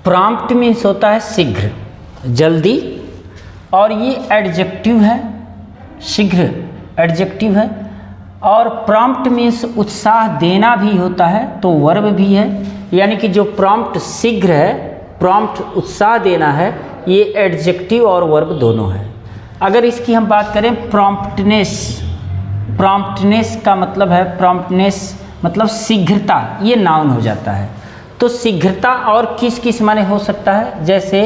Prompt means होता है शीघ्र, जल्दी, और ये एडजेक्टिव है, शीघ्र एडजेक्टिव है। और प्रॉम्प्ट मीन्स उत्साह देना भी होता है, तो वर्ब भी है, यानी कि जो प्रॉम्प्ट शीघ्र है, प्रॉम्प्ट उत्साह देना है, ये एडजेक्टिव और वर्ब दोनों है। अगर इसकी हम बात करें प्रॉम्प्टनेस, प्रॉम्प्टनेस का मतलब है, प्रॉम्प्टनेस मतलब शीघ्रता, ये नाउन हो जाता है। तो शीघ्रता और किस किस माने हो सकता है, जैसे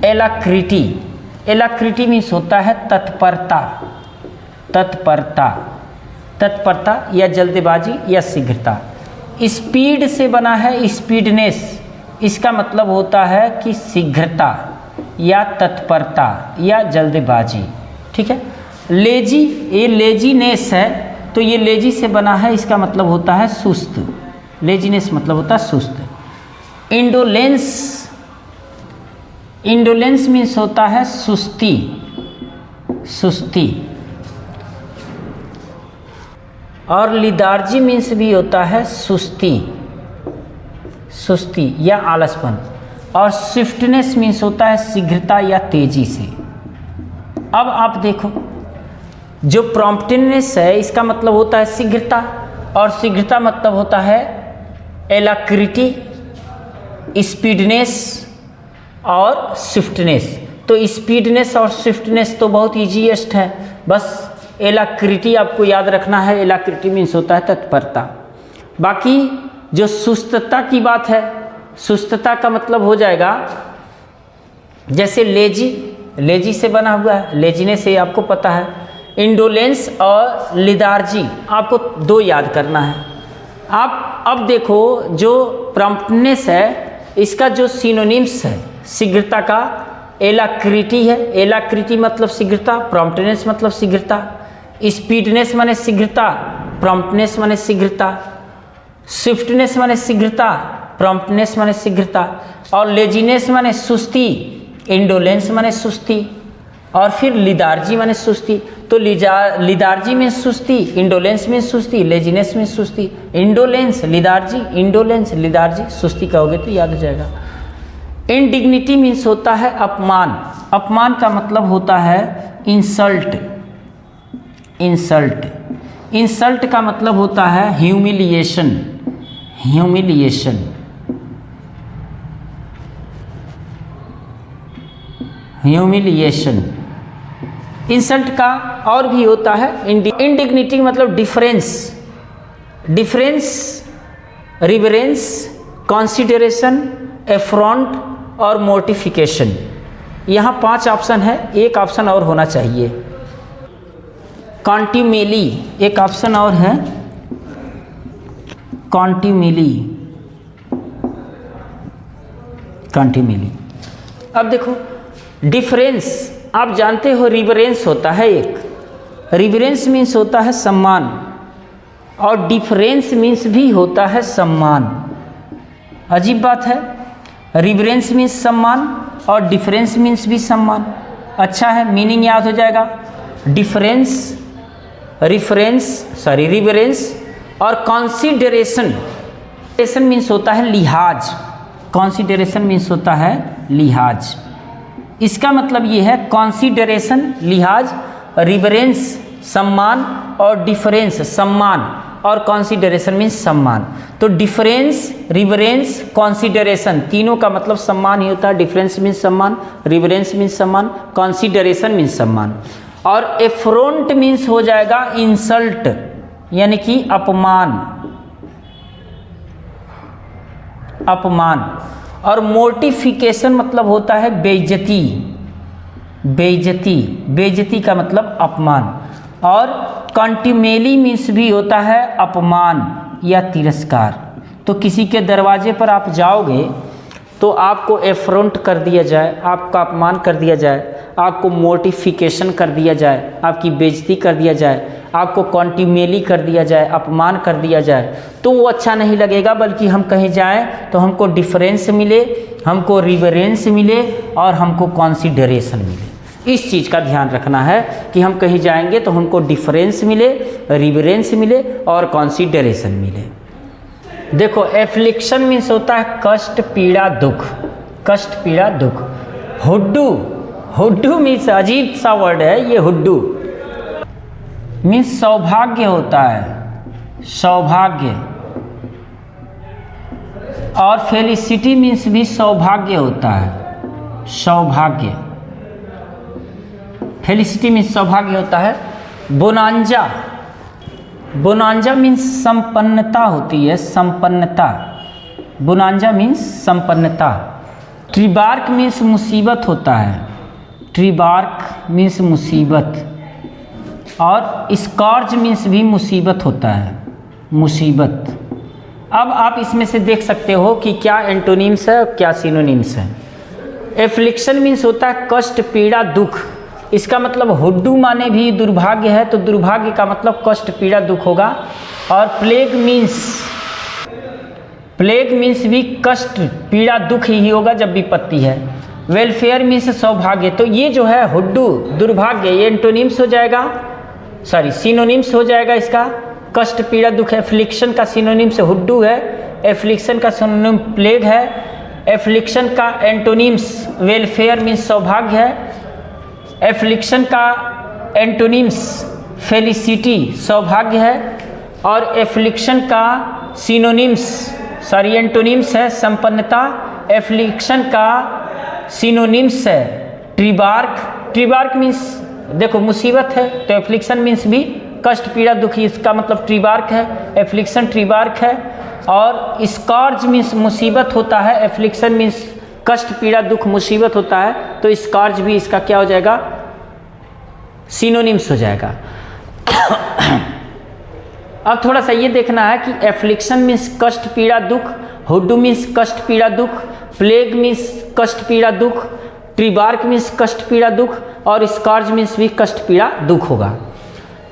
एलाक्रिटी, एलाक्रिटी मीन्स होता है तत्परता, तत्परता, तत्परता या जल्दबाजी या शीघ्रता। स्पीड से बना है स्पीडनेस, इसका मतलब होता है कि शीघ्रता या तत्परता या जल्दबाजी, ठीक है। लेजी, ये लेजीनेस है, तो ये लेजी से बना है, इसका मतलब होता है सुस्त, लेजीनेस मतलब होता है सुस्त। इंडोलेंस, इंडोलेंस मीन्स होता है सुस्ती, सुस्ती। और लिदार्जी मीन्स भी होता है सुस्ती, सुस्ती या आलसपन। और स्विफ्टनेस मीन्स होता है शीघ्रता या तेजी से। अब आप देखो, जो प्रॉम्प्टनेस है इसका मतलब होता है शीघ्रता, और शीघ्रता मतलब होता है एलाक्रिटी, स्पीडनेस और स्विफ्टनेस। तो स्पीडनेस और स्विफ्टनेस तो बहुत ईजीएस्ट है, बस एलाक्रिटी आपको याद रखना है, एलाक्रिटी मीन्स होता है तत्परता। बाकी जो सुस्तता की बात है, सुस्तता का मतलब हो जाएगा जैसे लेजी, लेजी से बना हुआ है, लेजीनेस से आपको पता है। इंडोलेंस और लिदार्जी आपको दो याद करना है। आप अब देखो, जो प्रॉम्प्टनेस है इसका जो सिनोनिम्स है शीघ्रता का, एलाक्रिटी है, एलाक्रिटी मतलब शीघ्रता, प्रॉम्प्टनेस मतलब शीघ्रता, स्पीडनेस माने शीघ्रता, प्रॉम्प्टनेस माने शीघ्रता, स्विफ्टनेस माने शीघ्रता, प्रॉम्प्टनेस माने शीघ्रता, और लेजीनेस माने सुस्ती, इंडोलेंस माने सुस्ती, और फिर लिदार्जी माने सुस्ती। तो लिदार्जी में सुस्ती, इंडोलेंस में सुस्ती, लेजीनेस में सुस्ती, इंडोलेंस लिदार्जी, इंडोलेंस लिदार्जी, सुस्ती कहोगे तो याद हो जाएगा। इंडिग्निटी मीन्स होता है अपमान, अपमान का मतलब होता है इंसल्ट, इंसल्ट, इंसल्ट का मतलब होता है ह्यूमिलिएशन, ह्यूमिलिएशन, ह्यूमिलिएशन। इंसल्ट का और भी होता है इंडिग्निटी मतलब डिफरेंस, डिफरेंस, रिवरेंस, कंसीडरेशन, एफ्रॉन्ट और मोर्टिफिकेशन। यहाँ 5 ऑप्शन है, एक ऑप्शन और होना चाहिए। कॉन्ट्यूमेली एक ऑप्शन और है, कॉन्ट्यूमेली, कॉन्ट्यूमेली। अब देखो डिफरेंस, आप जानते हो रिवरेंस होता है एक, रिवरेंस मीन्स होता है सम्मान, और डिफरेंस मीन्स भी होता है सम्मान। अजीब बात है, रिवरेंस मीन्स सम्मान और डिफरेंस मीन्स भी सम्मान। अच्छा है, मीनिंग याद हो जाएगा। डिफरेंस, रिफरेंस, सॉरी रिवरेंस और कंसीडरेशन, कंसीडरेशन मीन्स होता है लिहाज, कंसीडरेशन मीन्स होता है लिहाज। इसका मतलब ये है कंसीडरेशन लिहाज, रिवरेंस सम्मान और डिफरेंस सम्मान, और कंसीडरेशन मीन्स सम्मान। तो डिफरेंस, रिवरेंस, कंसीडरेशन तीनों का मतलब सम्मान ही होता है। डिफरेंस मीन्स सम्मान, रिवरेंस मीन्स सम्मान, कंसीडरेशन मीन्स सम्मान। और एफ्रोंट मीन्स हो जाएगा इंसल्ट, यानी कि अपमान, अपमान। और मोर्टिफिकेशन मतलब होता है बेइज्जती, बेइज्जती, बेइज्जती का मतलब अपमान। और कंट्यूमेली मीन्स भी होता है अपमान या तिरस्कार। तो किसी के दरवाजे पर आप जाओगे तो आपको एफ्रोंट कर दिया जाए, आपका अपमान कर दिया जाए, आपको मोर्टिफिकेशन कर दिया जाए, आपकी बेइज्जती कर दिया जाए, आपको कंट्यूमेली कर दिया जाए, अपमान कर दिया जाए, तो वो अच्छा नहीं लगेगा। बल्कि हम कहीं जाएं तो हमको डिफरेंस मिले, हमको रिवरेंस मिले और हमको कंसीडरेशन मिले। इस चीज़ का ध्यान रखना है कि हम कहीं जाएंगे तो हमको डिफरेंस मिले, रिवरेंस मिले और कंसीडरेशन मिले। देखो एफ्लिक्शन मीन्स होता है कष्ट, पीड़ा, दुख। कष्ट पीड़ा दुख। हुड्डू, हुड्डू मीन्स अजीब सा वर्ड है ये, हुड्डू मीन्स सौभाग्य होता है, सौभाग्य। और फेलिसिटी मीन्स भी सौभाग्य होता है, सौभाग्य। फेलिसिटी मीन्स सौभाग्य होता है। बोनांजा, बोनांजा मीन्स संपन्नता होती है, संपन्नता। बोनांजा मीन्स संपन्नता। ट्रिबार्क मीन्स मुसीबत होता है, ट्रिबार्क मीन्स मुसीबत। और स्कॉर्च मीन्स भी मुसीबत होता है, मुसीबत। अब आप इसमें से देख सकते हो कि क्या एंटोनिम्स है और क्या सिनोनिम्स है। एफ्लिक्शन मीन्स होता है कष्ट पीड़ा दुख। इसका मतलब हुड्डू माने भी दुर्भाग्य है, तो दुर्भाग्य का मतलब कष्ट पीड़ा दुख होगा। और प्लेग मीन्स भी कष्ट पीड़ा दुख ही होगा जब विपत्ति है। वेलफेयर मीन्स सौभाग्य। तो ये जो है हुड्डू दुर्भाग्य, ये एंटोनिम्स हो जाएगा, सॉरी सिनोनिम्स हो जाएगा इसका। कष्ट पीड़ा दुख एफ्लिक्शन का सिनोनिम्स हुड्डू है, एफ्लिक्शन का सिनोनिम प्लेग है, एफ्लिक्शन का एंटोनिम्स वेलफेयर मीन्स सौभाग्य है, एफ्लिक्शन का एंटोनिम्स फेलिसिटी सौभाग्य है, और एफ्लिक्शन का सिनोनिम्स सॉरी एंटोनिम्स है संपन्नता। एफ्लिक्शन का सिनोनिम्स है ट्रिबार्क। ट्रिबार्क मीन्स देखो मुसीबत है, तो एफ्लिक्शन मीन्स भी कष्ट पीड़ा दुखी, इसका मतलब ट्रिबार्क है, एफ्लिक्शन ट्रिबार्क है। और स्कॉर्च मीन्स मुसीबत होता है, एफ्लिक्शन मीन्स कष्ट पीड़ा दुख मुसीबत होता है, तो स्कॉर्च भी इसका क्या हो जाएगा, सिनोनिम्स हो जाएगा। अब थोड़ा सा ये देखना है कि एफ्लिक्शन मीन्स कष्ट पीड़ा दुख, हुड्डू मीन्स कष्ट पीड़ा दुख, प्लेग मीन्स कष्ट पीड़ा दुख, ट्रिबार्क मीन्स कष्ट पीड़ा दुख, और स्कॉर्च मीन्स भी कष्ट पीड़ा दुख होगा।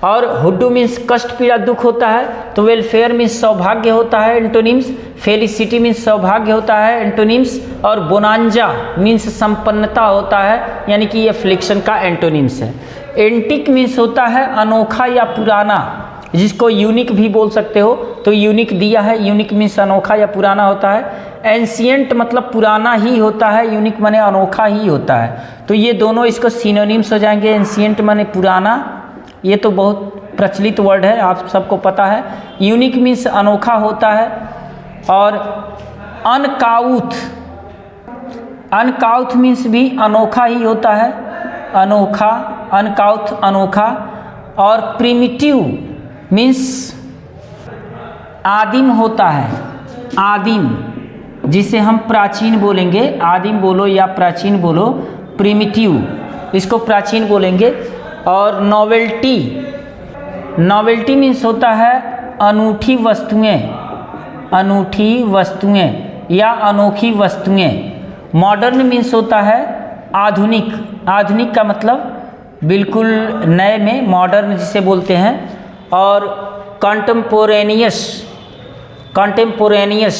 और हुड्डू मीन्स कष्ट पीड़ा दुख होता है, तो वेलफेयर मीन्स सौभाग्य होता है एंटोनिम्स, फेलिसिटी मीन्स सौभाग्य होता है एंटोनिम्स, और बोनांजा मीन्स संपन्नता होता है, यानी कि ये एफ्लिक्शन का एंटोनिम्स है। एंटिक मीन्स होता है अनोखा या पुराना, जिसको यूनिक भी बोल सकते हो, तो यूनिक दिया है, यूनिक मीन्स अनोखा या पुराना होता है। एंशिएंट मतलब पुराना ही होता है, यूनिक माने अनोखा ही होता है, तो ये दोनों इसको सिनोनिम्स हो जाएंगे। एंशिएंट माने पुराना, ये तो बहुत प्रचलित वर्ड है, आप सबको पता है। यूनिक मीन्स अनोखा होता है। और अनकाउथ, अनकाउथ मीन्स भी अनोखा ही होता है, अनोखा, अनकाउथ अनोखा। और प्रिमिटिव मीन्स आदिम होता है, आदिम, जिसे हम प्राचीन बोलेंगे, आदिम बोलो या प्राचीन बोलो, प्रिमिटिव इसको प्राचीन बोलेंगे। और नॉवेल्टी, नॉवेल्टी मीन्स होता है अनूठी वस्तुएं, अनूठी वस्तुएं या अनोखी वस्तुएं। मॉडर्न मीन्स होता है आधुनिक, आधुनिक का मतलब बिल्कुल नए में मॉडर्न जिसे बोलते हैं। और कंटेम्पोरेनियस, कंटेम्पोरेनियस,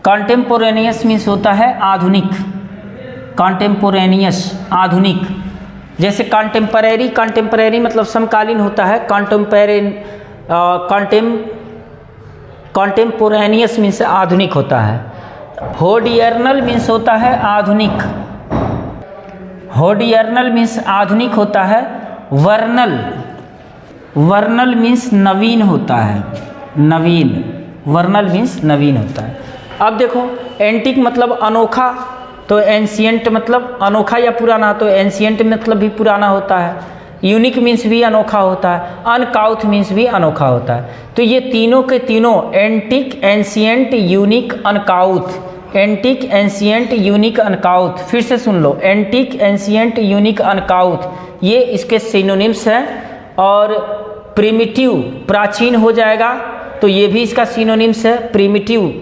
कंटेम्पोरेनियस मीन्स होता है आधुनिक, कंटेम्पोरेनियस आधुनिक। जैसे कंटेम्परेरी, कंटेम्परेरी मतलब समकालीन होता है, कंटेम्पोरेनियस मीन्स आधुनिक होता है। होडियर्नल मीन्स होता है आधुनिक, होडियर्नल मीन्स आधुनिक होता है। वर्नल, वर्नल मीन्स नवीन होता है, नवीन, वर्नल मीन्स नवीन होता है। अब देखो एंटिक मतलब अनोखा, तो एंशिएंट मतलब अनोखा या पुराना, तो एंशिएंट मतलब भी पुराना होता है। यूनिक मीन्स भी अनोखा होता है, अनकाउथ मीन्स भी अनोखा होता है। तो ये तीनों के तीनों antique, ancient, unique, अनकाउथ, antique, ancient, unique, अनकाउथ। फिर से सुन लो, एंटिक, एंशिएंट, यूनिक, अनकाउथ, ये इसके सिनोनिम्स हैं। और प्रिमिटिव प्राचीन हो जाएगा, तो ये भी इसका सिनोनिम्स है, प्रिमिटिव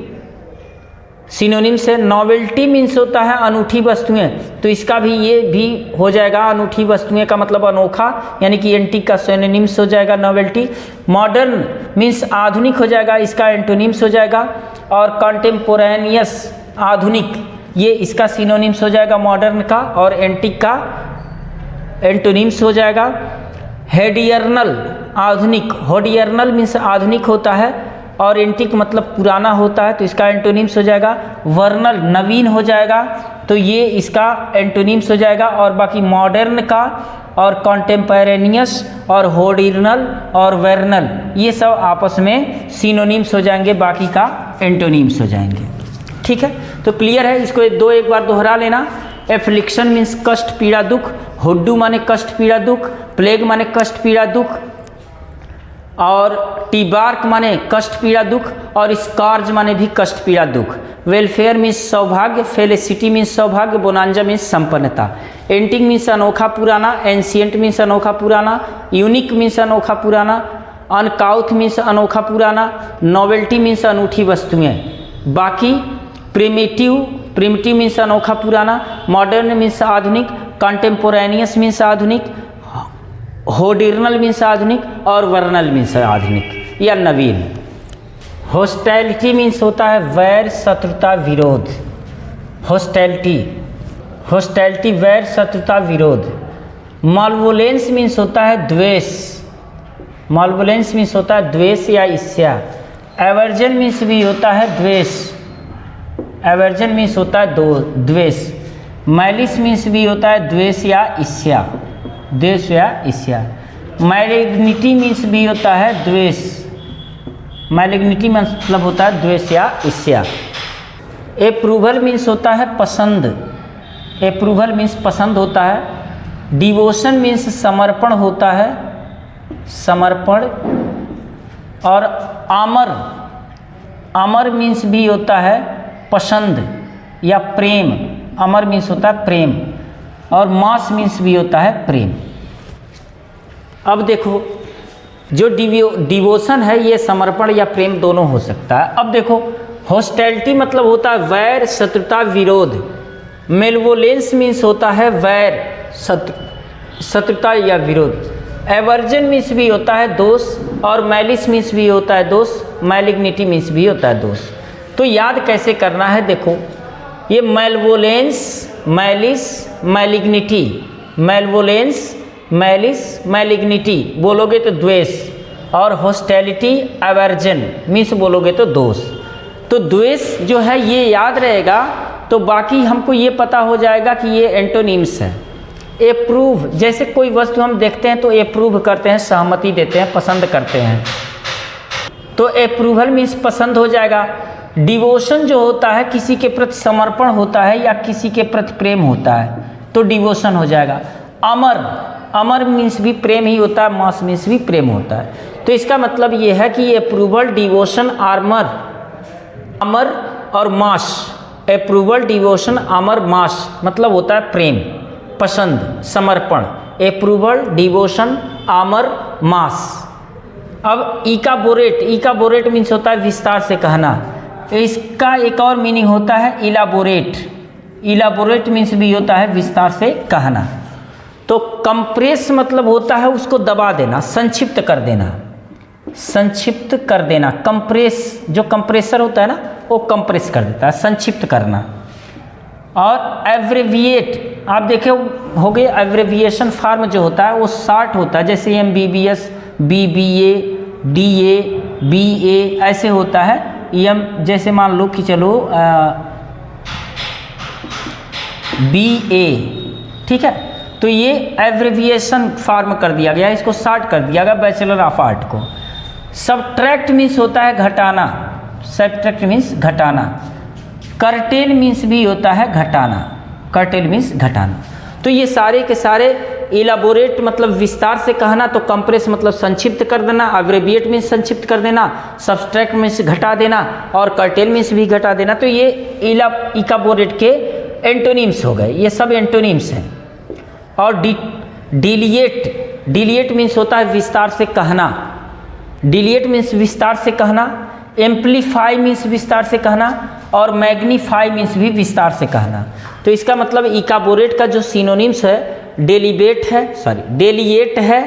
सिनोनिम्स है। नॉवेल्टी मीन्स होता है अनूठी वस्तुएं, तो इसका भी ये भी हो जाएगा, अनूठी वस्तुएं का मतलब अनोखा, यानी कि एंटिक का सिनोनिम्स हो जाएगा नॉवेल्टी। मॉडर्न मीन्स आधुनिक हो जाएगा, इसका एंटोनिम्स हो जाएगा। और कंटेम्पोरेनियस आधुनिक, ये इसका सिनोनिम्स हो जाएगा मॉडर्न का, और एंटिक का एंटोनिम्स हो जाएगा। हेडियर्नल आधुनिक, होडियर्नल मीन्स आधुनिक होता है, और एंटिक मतलब पुराना होता है, तो इसका एंटोनिम्स हो जाएगा वर्नल, नवीन हो जाएगा, तो ये इसका एंटोनिम्स हो जाएगा। और बाकी मॉडर्न का और कॉन्टेम्परेनियस और होडिनल और वेर्नल ये सब आपस में सिनोनिम्स हो जाएंगे, बाकी का एंटोनिम्स हो जाएंगे। ठीक है, तो क्लियर है, इसको एक बार दोहरा लेना। एफ्लिक्शन मीन्स कष्ट पीड़ा दुख, हुड्डू माने कष्ट पीड़ा दुख, प्लेग माने कष्ट पीड़ा दुख, और टीबार्क माने कष्ट पीड़ा दुख, और स्कार्ज माने भी कष्ट पीड़ा दुख। वेलफेयर मीन्स सौभाग्य, फेलिसिटी मीन्स सौभाग्य, बोनांजा मीन्स संपन्नता। एंटिक मीन्स अनोखा पुराना, एंशियंट मीन्स अनोखा पुराना, यूनिक मीन्स अनोखा पुराना, अनकाउथ मीन्स अनोखा पुराना, नॉवेल्टी मीन्स अनूठी वस्तुएं। बाकी प्रिमिटिव मीन्स अनोखा पुराना, मॉडर्न मीन्स आधुनिक, कंटेम्पोरेनियस मीन्स आधुनिक, होडिनल मीन्स आधुनिक, और वर्नल मीन्स आधुनिक या नवीन। हॉस्टैलिटी मीन्स होता है वैर, शत्रुता, विरोध। हॉस्टैलिटी वैर, शत्रुता, विरोध। मालवोलेंस मीन्स होता है द्वेष, मालवोलेंस मीन्स होता है द्वेष या ईर्ष्या। एवर्जन मीन्स भी होता है द्वेष, एवर्जन मीन्स होता है द्वेष। मैलिस मीन्स भी होता है द्वेष या ईर्ष्या, द्वेष या ईर्ष्या। मैलिग्निटी मीन्स भी होता है द्वेष, मैलिग्निटी मतलब होता है द्वेष या ईर्ष्या। एप्रूवल मीन्स होता है पसंद, एप्रूवल मीन्स पसंद होता है। डिवोशन मीन्स समर्पण होता है, समर्पण। और अमर मीन्स भी होता है पसंद या प्रेम, अमर मीन्स होता है प्रेम। और मास मीन्स भी होता है प्रेम। अब देखो, जो डिवोशन है ये समर्पण या प्रेम दोनों हो सकता है। अब देखो, हॉस्टैलिटी मतलब होता है वैर, शत्रुता, विरोध। मेलवोलेंस मीन्स होता है वैर, शत्रुता या विरोध। एवर्जन मीन्स भी होता है दोष, और मैलिस मीन्स भी होता है दोष, मैलिग्निटी मीन्स भी होता है दोष। तो याद कैसे करना है, देखो ये मेलवोलेंस, मैलिस, मैलिग्निटी, मेलवोलेंस, मैलिस, मैलिग्निटी बोलोगे तो द्वेष, और हॉस्टैलिटी, एवर्जन मीन्स बोलोगे तो दोष। तो द्वेष जो है ये याद रहेगा, तो बाकी हमको ये पता हो जाएगा कि ये एंटोनिम्स है। एप्रूव, जैसे कोई वस्तु हम देखते हैं तो एप्रूव करते हैं, सहमति देते हैं, पसंद करते हैं, तो एप्रूवल मीन्स पसंद हो जाएगा। डिवोशन जो होता है किसी के प्रति समर्पण होता है या किसी के प्रति प्रेम होता है, तो डिवोशन हो जाएगा। अमर मीन्स भी प्रेम ही होता है, मास मीन्स भी प्रेम होता है। तो इसका मतलब ये है कि एप्रूवल, डिवोशन, अमर और मास, एप्रूवल, डिवोशन, अमर, मास मतलब होता है प्रेम, पसंद, समर्पण। एप्रूवल, डिवोशन, अमर, मास। अब इकाबोरेट मीन्स होता है विस्तार से कहना। इसका एक और मीनिंग होता है इलाबोरेट मीन्स भी होता है विस्तार से कहना। तो कंप्रेस मतलब होता है उसको दबा देना, संक्षिप्त कर देना, कंप्रेस, जो कंप्रेसर होता है ना वो कंप्रेस कर देता है, संक्षिप्त करना। और एब्रेविएट, आप देखे होगे एब्रेविएशन फॉर्म जो होता है वो शार्ट होता है, जैसे MBBS, BBA, DA, BA ऐसे होता है। जैसे मान लो कि चलो BA, ठीक है, तो ये एब्रेविएशन फॉर्म कर दिया गया, इसको शार्ट कर दिया गया बैचलर ऑफ आर्ट को। सबट्रैक्ट मीन्स होता है घटाना, सबट्रैक्ट मीन्स घटाना। कर्टेल मीन्स भी होता है घटाना, कर्टेल मीन्स घटाना। तो ये सारे के सारे इलाबोरेट मतलब विस्तार से कहना, तो कंप्रेस मतलब संक्षिप्त कर देना, एब्रेविएट मीन्स संक्षिप्त कर देना, सबट्रैक्ट मीन्स घटा देना, और कर्टेल मीन्स भी घटा देना। तो ये इलाबोरेट के एंटोनिम्स हो गए, ये सब एंटोनिम्स हैं। और डिलिएट मीन्स होता है विस्तार से कहना, डिलिएट मीन्स विस्तार से कहना। एम्पलीफाई मीन्स विस्तार से कहना, और मैग्नीफाई मीन्स भी विस्तार से कहना। तो इसका मतलब इकाबोरेट का जो सिनोनिम्स है डेलिएट है।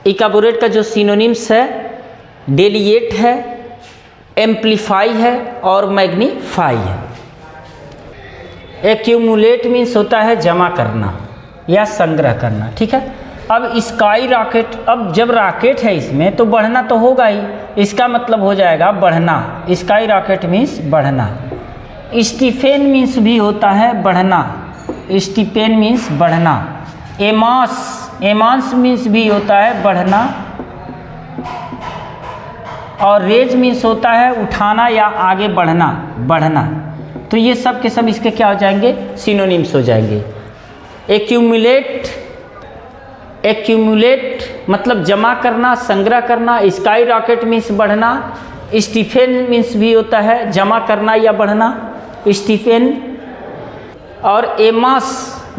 इकाबोरेट का जो सिनोनिम्स है डेलिएट है, एम्पलीफाई है और मैग्नीफाई है। एक्यूमुलेट मीन्स होता है जमा करना या संग्रह करना, ठीक है। अब स्काई रॉकेट, अब जब रॉकेट है इसमें तो बढ़ना तो होगा ही, इसका मतलब हो जाएगा बढ़ना। स्काई रॉकेट मीन्स बढ़ना। स्टीफेन मीन्स भी होता है बढ़ना, स्टीफेन मीन्स बढ़ना। एमांस मीन्स भी होता है बढ़ना, और रेज मीन्स होता है उठाना या आगे बढ़ना, बढ़ना। तो ये सब के सब इसके क्या हो जाएंगे, सिनोनिम्स हो जाएंगे। एक्यूमुलेट मतलब जमा करना, संग्रह करना। स्काई रॉकेट मीन्स बढ़ना। स्टीफेन मीन्स भी होता है जमा करना या बढ़ना, स्टीफेन। और एमास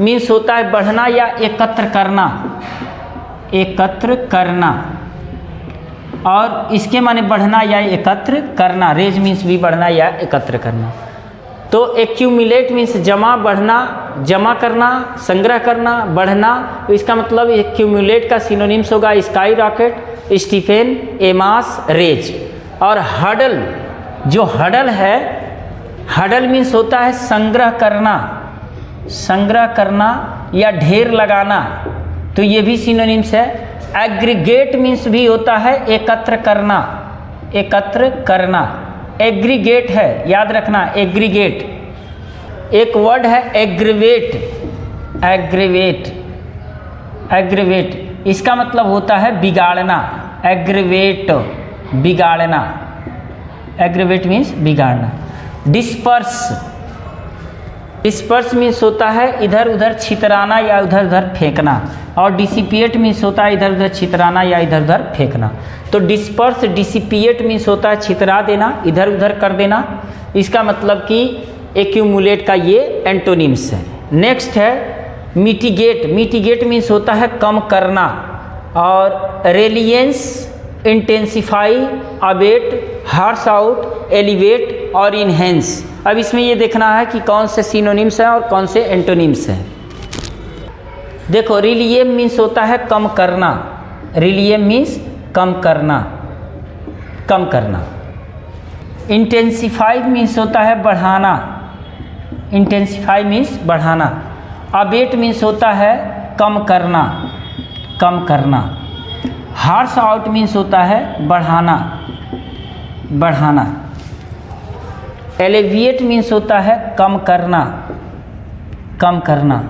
मीन्स होता है बढ़ना या एकत्र करना, एकत्र करना। और इसके माने बढ़ना या एकत्र करना। रेज मीन्स भी बढ़ना या एकत्र करना। तो एक्यूमुलेट मीन्स जमा, बढ़ना, जमा करना, संग्रह करना, बढ़ना। तो इसका मतलब एक्यूमुलेट का सिनोनिम्स होगा स्काई रॉकेट, स्टीफेन, एमास, रेज। और हडल, जो हडल है, हडल मीन्स होता है संग्रह करना, संग्रह करना या ढेर लगाना। तो ये भी सिनोनिम्स है। एग्रीगेट मीन्स भी होता है एकत्र करना, एकत्र करना। एग्रीगेट है, याद रखना, एग्रीगेट। एक वर्ड है एग्रीवेट, एग्रीवेट, एग्रीवेट। इसका मतलब होता है बिगाड़ना, एग्रीवेट, बिगाड़ना। एग्रीवेट मीन्स बिगाड़ना। डिस्पर्स, डिस्पर्स मीन्स होता है इधर उधर छितराना या उधर उधर फेंकना। और डिसिपिएट मीन्स होता है इधर उधर छितराना या इधर उधर फेंकना। तो डिस्पर्स, डिसिपिएट मीन्स होता है छितरा देना, इधर उधर कर देना। इसका मतलब कि एक्यूमुलेट का ये एंटोनिम्स है। नेक्स्ट है मिटिगेट। मिटिगेट मीन्स होता है कम करना। और reliance, intensify, abate, hash out, elevate और इनहेंस। अब इसमें ये देखना है कि कौन से सिनोनिम्स हैं और कौन से एंटोनिम्स हैं। देखो, रिलिएम मीन्स होता है कम करना, रिलिएम मीन्स कम करना, कम करना। इंटेंसिफाई मीन्स होता है बढ़ाना, इंटेंसिफाई मीन्स बढ़ाना। अबेट मीन्स होता है कम करना, कम करना। हार्स आउट मीन्स होता है बढ़ाना, बढ़ाना। एलिविएट मीन्स होता है कम करना, कम करना।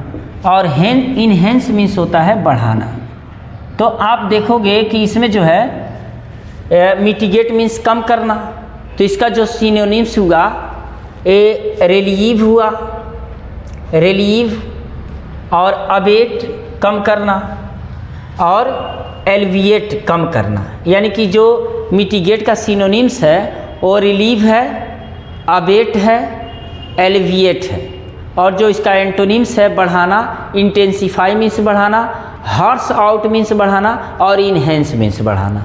और इनहेंस मीन्स होता है बढ़ाना। तो आप देखोगे कि इसमें जो है मिटिगेट मीन्स कम करना, तो इसका जो सिनोनिम्स हुआ रिलीव हुआ, रिलीव, और अबेट कम करना, और एलिविएट कम करना। यानी कि जो मिटिगेट का सिनोनिम्स है वो रिलीव है, अबेट है, एलिविएट है। और जो इसका एंटोनिम्स है बढ़ाना, इंटेंसिफाई मीन्स बढ़ाना, हार्स आउट मीन्स बढ़ाना, और इनहेंस मीन्स बढ़ाना।